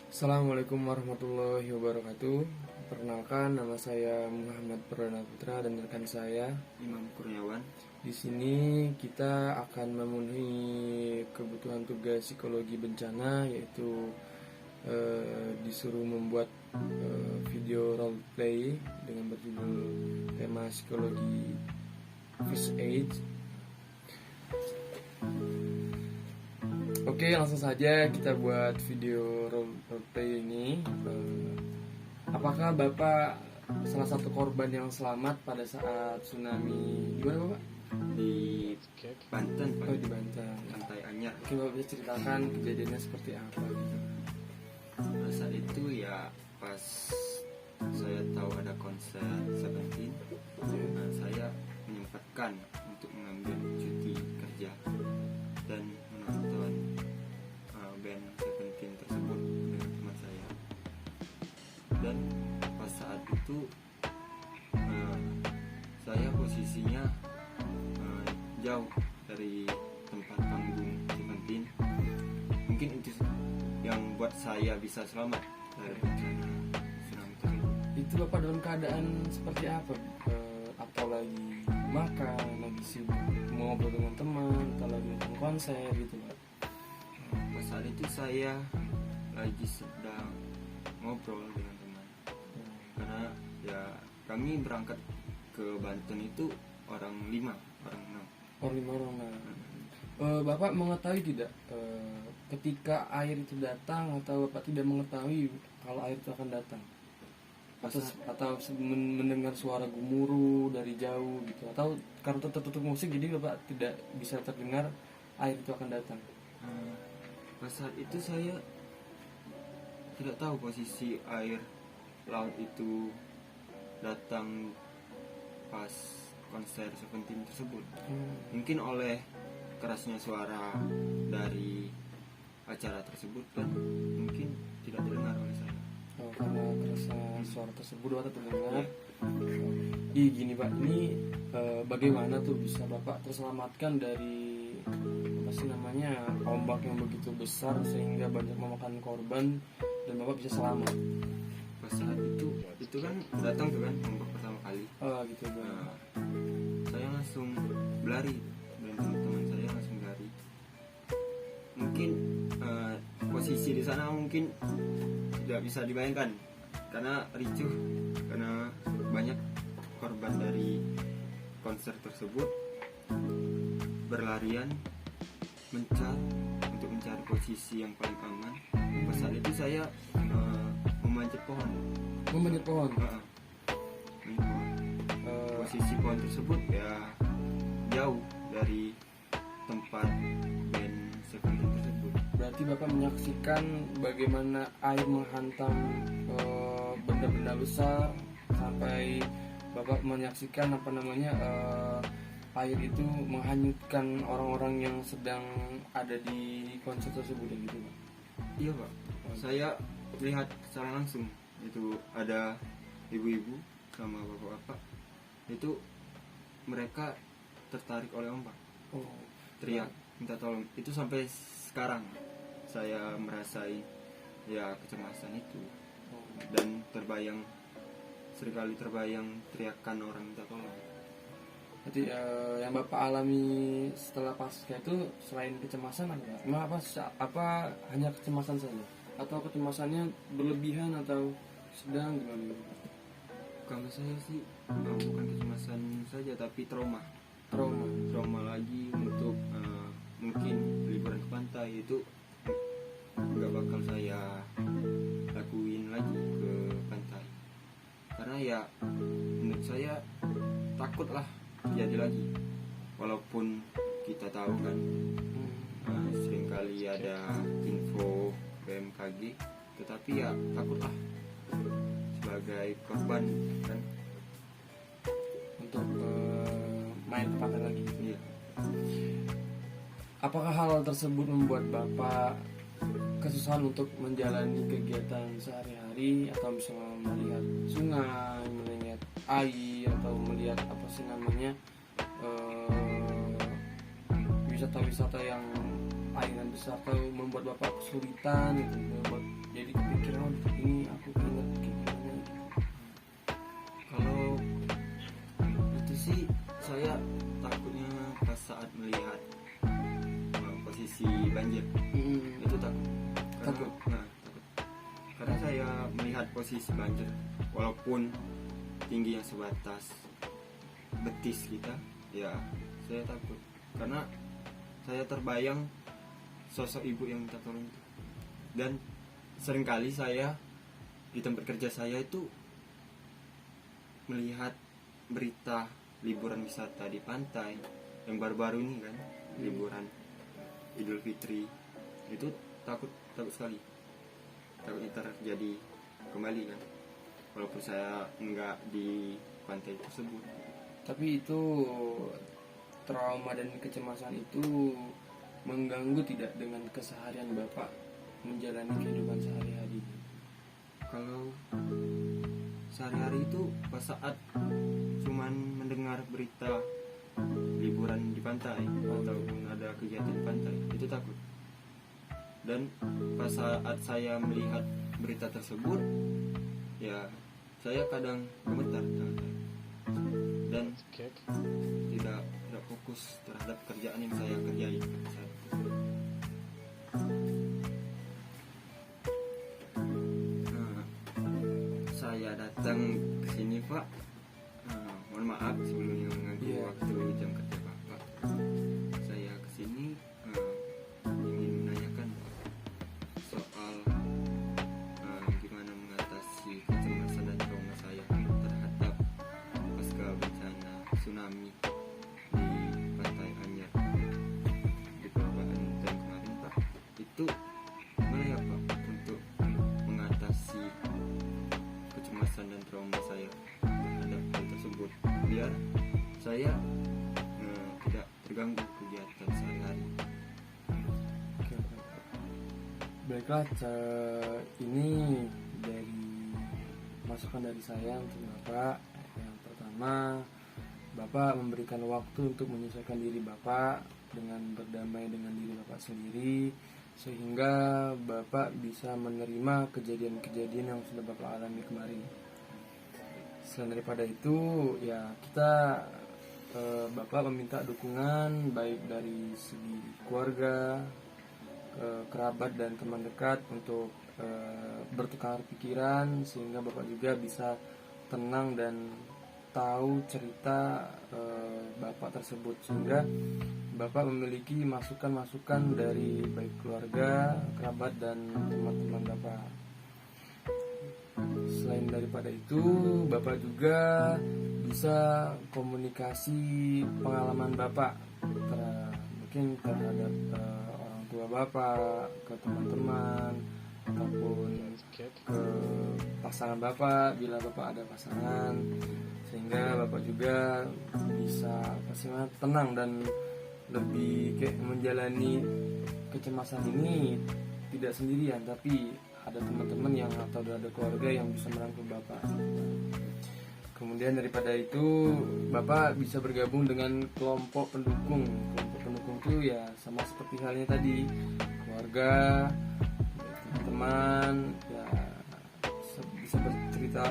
Assalamualaikum warahmatullahi wabarakatuh. Perkenalkan, nama saya Muhammad Perdana Putra dan rekan saya Imam Kurniawan. Di sini kita akan memenuhi kebutuhan tugas psikologi bencana, yaitu disuruh membuat video role play dengan berjudul tema psikologi first aid. Oke, langsung saja kita buat video roleplay ini. Apakah Bapak salah satu korban yang selamat pada saat tsunami di mana, Bapak? Di Banten, Pak. Oh, di Banten. Pantai Anyar. Oke, Bapak bisa ceritakan kejadiannya seperti apa gitu. Pada saat itu ya pas saya tahu ada konser Seventeen, saya menyempatkan untuk mengambil cuti kerja dan menonton band Seventeen tersebut dengan teman saya. Dan pas saat itu saya posisinya jauh dari tempat panggung Seventeen. Mungkin itu yang buat saya bisa selamat dari bencana tsunami tersebut. Itu Bapak dalam keadaan seperti apa? Atau lagi makan, lagi sibuk ngobrol dengan teman, atau lagi nonton konser gitu, Pak? Pas saat itu saya lagi sedang ngobrol dengan teman, karena ya kami berangkat ke Banten itu orang 5, orang 6. Oh, 5 orang. Bapak mengetahui tidak ketika air itu datang, atau Bapak tidak mengetahui kalau air itu akan datang? Atau mendengar suara gemuruh dari jauh gitu, atau karena tertutup musik jadi Bapak tidak bisa terdengar air itu akan datang? Pas saat itu saya tidak tahu posisi air laut itu datang pas konser Seventeen tersebut. Mungkin oleh kerasnya suara dari acara tersebut dan mungkin tidak terdengar oleh saya. Oh, karena kerasa suara tersebut atau terdengar. Ya. Gini Pak, ini bagaimana tuh bisa Bapak terselamatkan dari apa sih namanya ombak yang begitu besar sehingga banyak memakan korban dan Bapak bisa selamat? Pas saat itu kan datang tuh kan ombak pertama kali. Oh gitu Bang. Nah, saya langsung berlari dan teman-teman saya langsung berlari. Mungkin posisi di sana mungkin tidak bisa dibayangkan karena ricuh, karena banyak korban dari konser tersebut berlarian untuk mencari posisi yang paling aman. Pas saat itu saya memanjat pohon. Memanjat pohon. Memanjat pohon. Posisi pohon tersebut ya jauh dari tempat band Seventeen tersebut. Berarti Bapak menyaksikan bagaimana air menghantam benda-benda besar sampai Bapak menyaksikan air itu menghanyutkan orang-orang yang sedang ada di konser tersebut gitu, Pak? Iya, Pak. Saya lihat secara langsung itu ada ibu-ibu sama bapak-bapak, itu mereka tertarik oleh ombak. Oh, Teriak minta tolong. Itu sampai sekarang saya merasain ya kecemasan itu, dan seringkali terbayang teriakan orang minta tolong. Jadi yang Bapak alami setelah pasca itu selain kecemasan apa hanya kecemasan saja, atau kecemasannya berlebihan atau sedang gimana? Kalau saya sih bukan kecemasan saja tapi trauma lagi untuk mungkin liburan ke pantai itu nggak bakal saya lakuin lagi ke pantai, karena ya menurut saya takut lah terjadi lagi, walaupun kita tahu kan seringkali ada info BMKG, tetapi ya takut lah sebagai korban kan untuk main ke pantai lagi gitu. Iya. Apakah hal tersebut membuat Bapak kesusahan untuk menjalani kegiatan sehari-hari, atau misalnya melihat sungai, melihat air, atau melihat wisata-wisata yang airan besar, atau membuat Bapak kesulitan gitu, jadi kepikiran ini aku ingat kayak gimana. Kalau itu sih saya takutnya pas saat melihat posisi banjir itu takut. Takut? Takut karena saya melihat posisi banjir walaupun tingginya sebatas betis kita, ya saya takut karena saya terbayang sosok ibu yang minta tolong itu. Dan seringkali saya di tempat kerja saya itu melihat berita liburan wisata di pantai yang baru-baru ini kan, liburan Idul Fitri, itu takut sekali, takutnya terjadi kembali kan, walaupun saya enggak di pantai tersebut. Tapi itu trauma dan kecemasan itu mengganggu tidak dengan keseharian Bapak menjalani kehidupan sehari-hari? Kalau sehari-hari itu pas saat cuman mendengar berita liburan di pantai ataupun ada kegiatan di pantai itu takut. Dan pas saat saya melihat berita tersebut, ya saya kadang gemetar dan tidak fokus terhadap kerjaan yang saya kerjai saat itu. Saya datang ke sini Pak, mohon maaf sebelumnya mengganggu waktu jam kerja Bapak. Saya ke sini ingin menanyakan Pak soal gimana mengatasi kecemasan dan trauma saya terhadap pasca bencana tsunami di Pantai Anyar di Pulau Banten kemarin Pak. Itu gimana ya Pak untuk mengatasi kecemasan dan trauma saya terhadap hal tersebut biar saya tidak terganggu kegiatan sehari-hari. Baiklah, ini dari masukan dari saya untuk Bapak. Yang pertama, Bapak memberikan waktu untuk menyesuaikan diri Bapak dengan berdamai dengan diri Bapak sendiri, sehingga Bapak bisa menerima kejadian-kejadian yang sudah Bapak alami kemarin. Selain daripada itu, ya kita Bapak meminta dukungan baik dari segi keluarga, kerabat dan teman dekat untuk bertukar pikiran sehingga Bapak juga bisa tenang dan tahu cerita Bapak tersebut, sehingga Bapak memiliki masukan-masukan dari baik keluarga, kerabat dan teman-teman Bapak. Selain daripada itu, Bapak juga bisa komunikasi pengalaman Bapak mungkin terhadap orang tua Bapak, ke teman-teman ataupun ke pasangan Bapak bila Bapak ada pasangan, sehingga Bapak juga bisa tenang dan lebih kayak menjalani kecemasan ini tidak sendirian, tapi ada teman-teman yang atau ada keluarga yang bisa merangkul Bapak. Kemudian daripada itu, Bapak bisa bergabung dengan kelompok pendukung. Kelompok pendukung itu ya sama seperti halnya tadi, keluarga, teman, ya bisa bercerita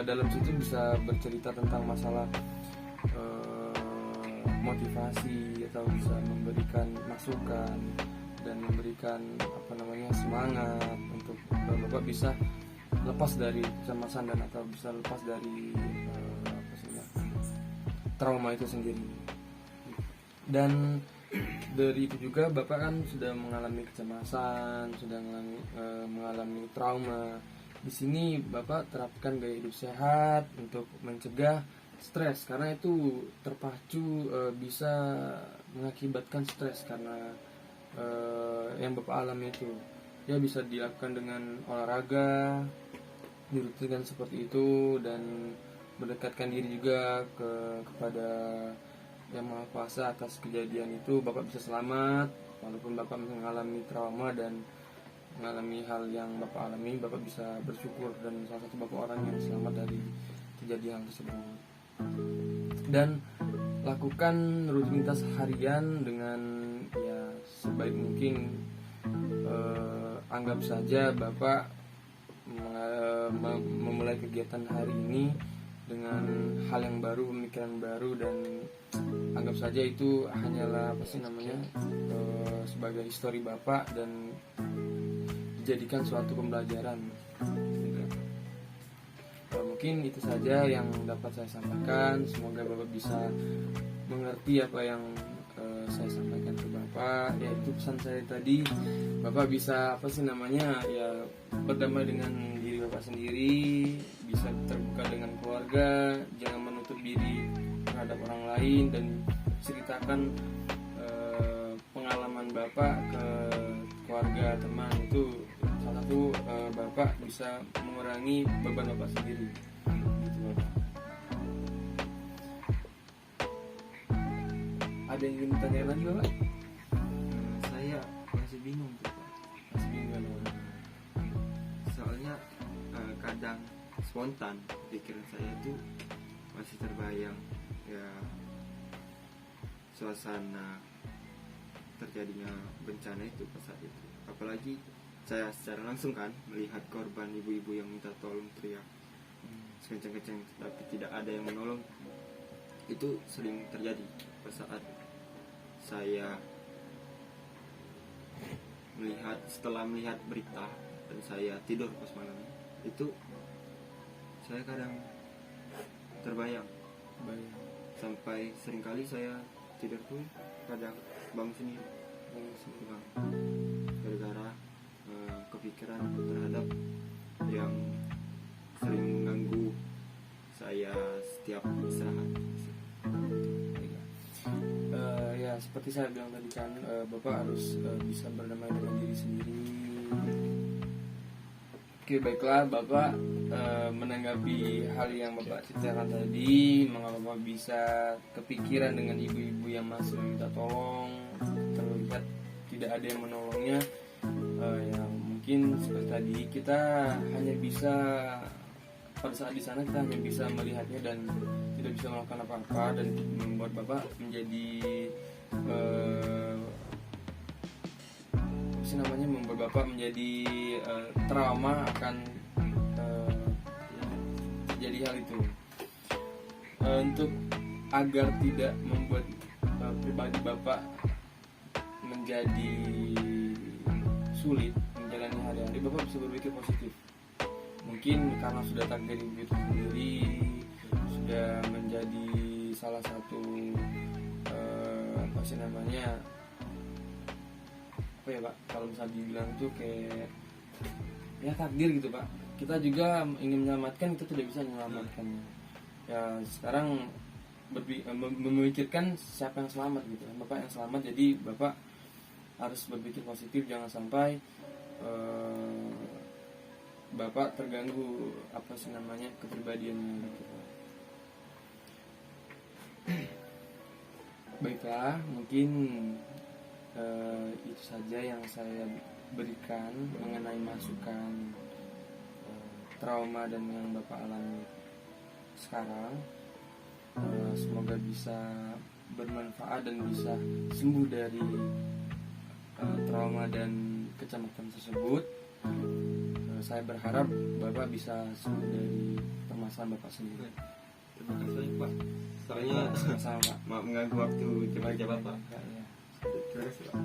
dalam situ bisa bercerita tentang masalah motivasi atau bisa memberikan masukan dan memberikan semangat untuk Bapak bisa lepas dari kecemasan dan atau bisa lepas dari trauma itu sendiri. Dan dari itu juga Bapak kan sudah mengalami kecemasan, sudah mengalami trauma. Di sini Bapak terapkan gaya hidup sehat untuk mencegah stres, karena itu terpacu bisa mengakibatkan stres karena yang Bapak alami itu. Ya bisa dilakukan dengan olahraga, dirutinkan seperti itu, dan mendekatkan diri juga kepada Yang Maha Kuasa atas kejadian itu. Bapak bisa selamat walaupun Bapak mengalami trauma dan mengalami hal yang Bapak alami. Bapak bisa bersyukur dan salah satu Bapak orang yang selamat dari kejadian tersebut. Dan lakukan rutinitas harian dengan ya sebaik mungkin. Anggap saja Bapak memulai kegiatan hari ini dengan hal yang baru, pemikiran baru, dan anggap saja itu hanyalah sebagai histori Bapak dan dijadikan suatu pembelajaran. Mungkin itu saja yang dapat saya sampaikan. Semoga Bapak bisa mengerti apa yang saya sampaikan ke Bapak. Yaitu pesan saya tadi, Bapak bisa berdamai dengan diri Bapak sendiri, bisa terbuka dengan keluarga, jangan menutup diri terhadap orang lain, dan ceritakan pengalaman Bapak ke keluarga, teman. Itu salah satu Bapak bisa mengurangi beban Bapak sendiri. Gitu, Bapak. Ada yang ingin ditanya lagi, Bapak? Saya masih bingung tuh, Pak. Masih bingung, Bapak. Soalnya kadang spontan pikiran saya tuh masih terbayang ya suasana terjadinya bencana itu pas saat itu. Apalagi saya secara langsung kan melihat korban, ibu-ibu yang minta tolong teriak sekencang-kencang tapi tidak ada yang menolong. Itu sering terjadi pas saat saya setelah melihat berita dan saya tidur pas malam itu, saya kadang terbayang sampai seringkali saya tidur pun kadang bangun sendiri gara-gara kepikiran terhadap yang sering mengganggu saya setiap istirahat. Ya seperti saya bilang tadi kan, Bapak harus bisa berdamai dengan diri sendiri. Oke, baiklah Bapak, menanggapi hal yang Bapak ceritakan tadi, mengapa Bapak bisa kepikiran dengan ibu-ibu yang masih meminta tolong, terlihat tidak ada yang menolongnya. Ya mungkin seperti tadi, kita hanya bisa pada saat di sana kita hanya bisa melihatnya dan tidak bisa melakukan apa-apa, dan membuat Bapak menjadi membuat Bapak menjadi trauma akan terjadi hal itu. Untuk agar tidak membuat pribadi Bapak menjadi sulit menjalani hari-hari, Bapak bisa berpikir positif. Mungkin karena sudah takdir ibu itu sendiri, sudah menjadi salah satu Pak, kalau misalnya dibilang itu kayak ya takdir gitu Pak. Kita juga ingin menyelamatkan, kita tidak bisa menyelamatkan. Ya sekarang memikirkan siapa yang selamat gitu. Bapak yang selamat, jadi Bapak harus berpikir positif, jangan sampai Bapak terganggu kepribadiannya gitu. Baiklah, mungkin itu saja yang saya berikan mengenai masukan trauma dan yang Bapak alami sekarang. Semoga bisa bermanfaat dan bisa sembuh dari trauma dan kecemasan tersebut. Saya berharap Bapak bisa sembuh dari permasalahan Bapak sendiri. Terima kasih Pak. Soalnya sama Pak. Maaf mengganggu waktu kerja Bapak. Ya. Terima kasih Pak.